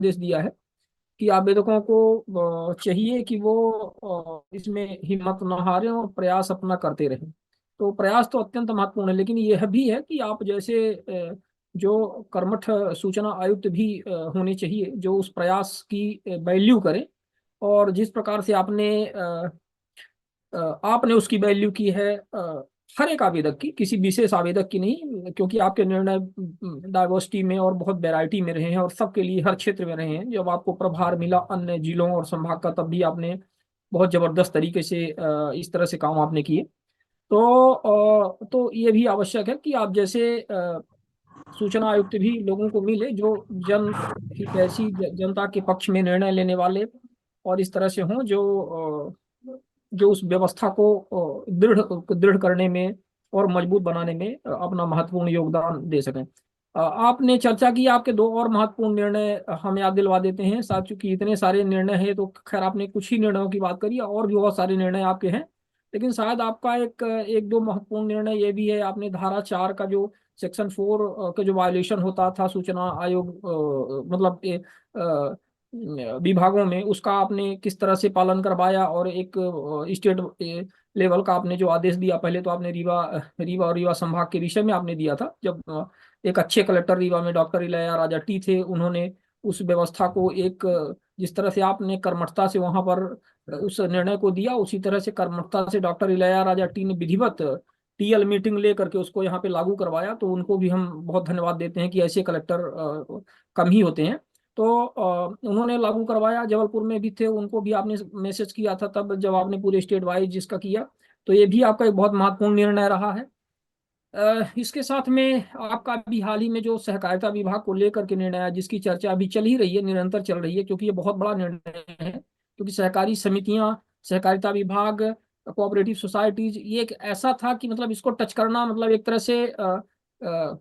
आदेश दिया है कि आवेदकों को चाहिए कि वो इसमें हिम्मत न हारें और प्रयास अपना करते रहें। तो प्रयास तो अत्यंत महत्वपूर्ण है, लेकिन यह भी है कि आप जैसे जो कर्मठ सूचना आयुक्त भी होने चाहिए जो उस प्रयास की वैल्यू करें। और जिस प्रकार से आपने उसकी वैल्यू की है, हर एक आवेदक की, किसी विशेष आवेदक की नहीं, क्योंकि आपके निर्णय डाइवर्सिटी में और बहुत वैरायटी में रहे हैं और सबके लिए हर क्षेत्र में रहे हैं। जब आपको प्रभार मिला अन्य जिलों और संभाग का, तब भी आपने बहुत जबरदस्त तरीके से इस तरह से काम आपने किए। तो ये भी आवश्यक है कि आप जैसे सूचना आयुक्त भी लोगों को मिले जो जन ऐसी जनता के पक्ष में निर्णय लेने वाले और इस तरह से हों जो उस व्यवस्था को दृढ़ दृढ़ करने में और मजबूत बनाने में अपना महत्वपूर्ण योगदान दे सकें। आपने चर्चा की, आपके दो और महत्वपूर्ण निर्णय हम याद दिलवा देते हैं साथ, चूंकि इतने सारे निर्णय हैं तो खैर आपने कुछ ही निर्णयों की बात करी, और भी बहुत सारे निर्णय आपके हैं। लेकिन शायद आपका एक एक दो महत्वपूर्ण निर्णय ये भी है, आपने धारा 4 का जो सेक्शन 4 का जो वायोलेशन होता था सूचना आयोग मतलब विभागों में, उसका आपने किस तरह से पालन करवाया, और एक स्टेट लेवल का आपने जो आदेश दिया। पहले तो आपने रीवा रीवा और रीवा संभाग के विषय में आपने दिया था, जब एक अच्छे कलेक्टर रीवा में डॉक्टर इलैया राजा टी थे, उन्होंने उस व्यवस्था को एक जिस तरह से आपने कर्मठता से वहां पर उस निर्णय को दिया, उसी तरह से कर्मठता से डॉक्टर इलैया राजा टी ने विधिवत टीएल मीटिंग लेकर के उसको यहाँ पे लागू करवाया। तो उनको भी हम बहुत धन्यवाद देते हैं कि ऐसे कलेक्टर कम ही होते हैं। तो उन्होंने लागू करवाया, जबलपुर में भी थे, उनको भी आपने मैसेज किया था तब जब आपने पूरे स्टेट वाइज जिसका किया। तो ये भी आपका एक बहुत महत्वपूर्ण निर्णय रहा है। इसके साथ में आपका भी हाल ही में जो सहकारिता विभाग को लेकर के निर्णय है, जिसकी चर्चा अभी चल ही रही है, निरंतर चल रही है, क्योंकि ये बहुत बड़ा निर्णय है। क्योंकि सहकारी समितियां, सहकारिता विभाग, कोऑपरेटिव सोसाइटीज, ये एक ऐसा था कि मतलब इसको टच करना मतलब एक तरह से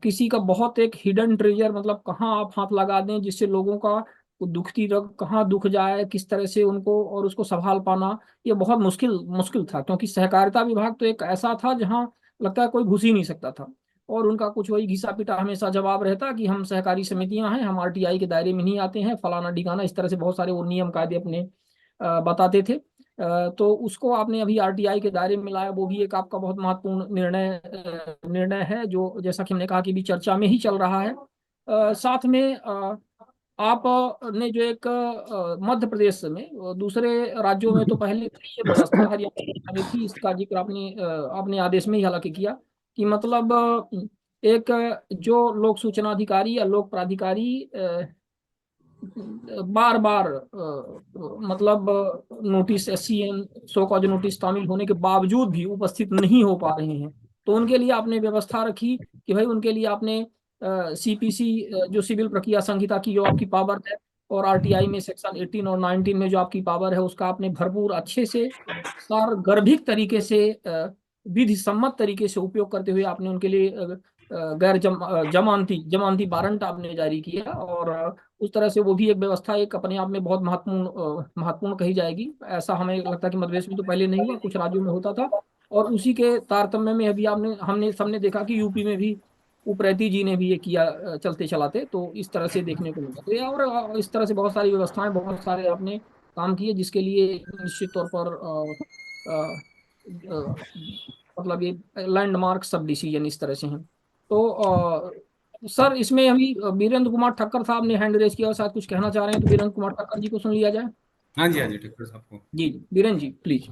किसी का बहुत एक हिडन ट्रेजर, मतलब कहाँ आप हाथ लगा दें जिससे लोगों का वो दुखती रग कहाँ दुख जाए, किस तरह से उनको और उसको संभाल पाना, ये बहुत मुश्किल मुश्किल था। क्योंकि सहकारिता विभाग तो एक ऐसा था जहाँ लगता है कोई घुस ही नहीं सकता था, और उनका कुछ वही घिसा पिटा हमेशा जवाब रहता कि हम सहकारी समितियां हैं, हम आरटीआई के दायरे में नहीं आते हैं, फलाना डिगाना, इस तरह से बहुत सारे वो नियम कायदे अपने बताते थे। तो उसको आपने अभी आरटीआई के दायरे में लाया, वो भी एक आपका बहुत महत्वपूर्ण निर्णय है, जो जैसा कि हमने कहा कि भी चर्चा में ही चल रहा है। साथ में आप ने जो एक मध्य प्रदेश में दूसरे राज्यों में तो पहले थी ये व्यवस्था, हरियाणा में थी, इसका जिक्र आपने आदेश में ही हालांकि किया कि मतलब एक जो लोक सूचना अधिकारी या लोक प्राधिकारी बार बार मतलब नोटिस, एससीएन सो का जो नोटिस शामिल होने के बावजूद भी उपस्थित नहीं हो पा रहे हैं, तो उनके लिए आपने व्यवस्था रखी कि भाई उनके लिए आपने सीपीसी जो सिविल प्रक्रिया संहिता की जो आपकी पावर है, और आरटीआई में सेक्शन 18 और 19 में जो आपकी पावर है, उसका आपने भरपूर अच्छे से सारगर्भिक तरीके से विधि सम्मत तरीके से उपयोग करते हुए आपने उनके लिए जमानती वारंट आपने जारी किया। और उस तरह से वो भी एक व्यवस्था एक अपने आप में बहुत महत्वपूर्ण कही जाएगी। ऐसा हमें लगता है कि मध्य प्रदेश में तो पहले नहीं हुआ, कुछ राज्यों में होता था, और उसी के तारतम्य में अभी आपने हमने सबने देखा कि यूपी में भी उप्रेती जी ने भी ये किया चलते चलाते, तो इस तरह से देखने को मिला। तो ये और इस तरह से बहुत सारी व्यवस्थाएं, बहुत सारे आपने काम किए, जिसके लिए निश्चित तौर पर मतलब ये लैंडमार्क सब डिसीजन इस तरह से हैं। तो सर, इसमें अभी वीरेंद्र कुमार ठक्कर साहब ने हैंड रेस किया और शायद कुछ कहना चाह रहे हैं, तो वीरेंद्र कुमार ठक्कर जी को सुन लिया जाए। हाँ जी, हाँ जी, ठक्कर साहब को। जी जी, वीरेंद्र जी प्लीज।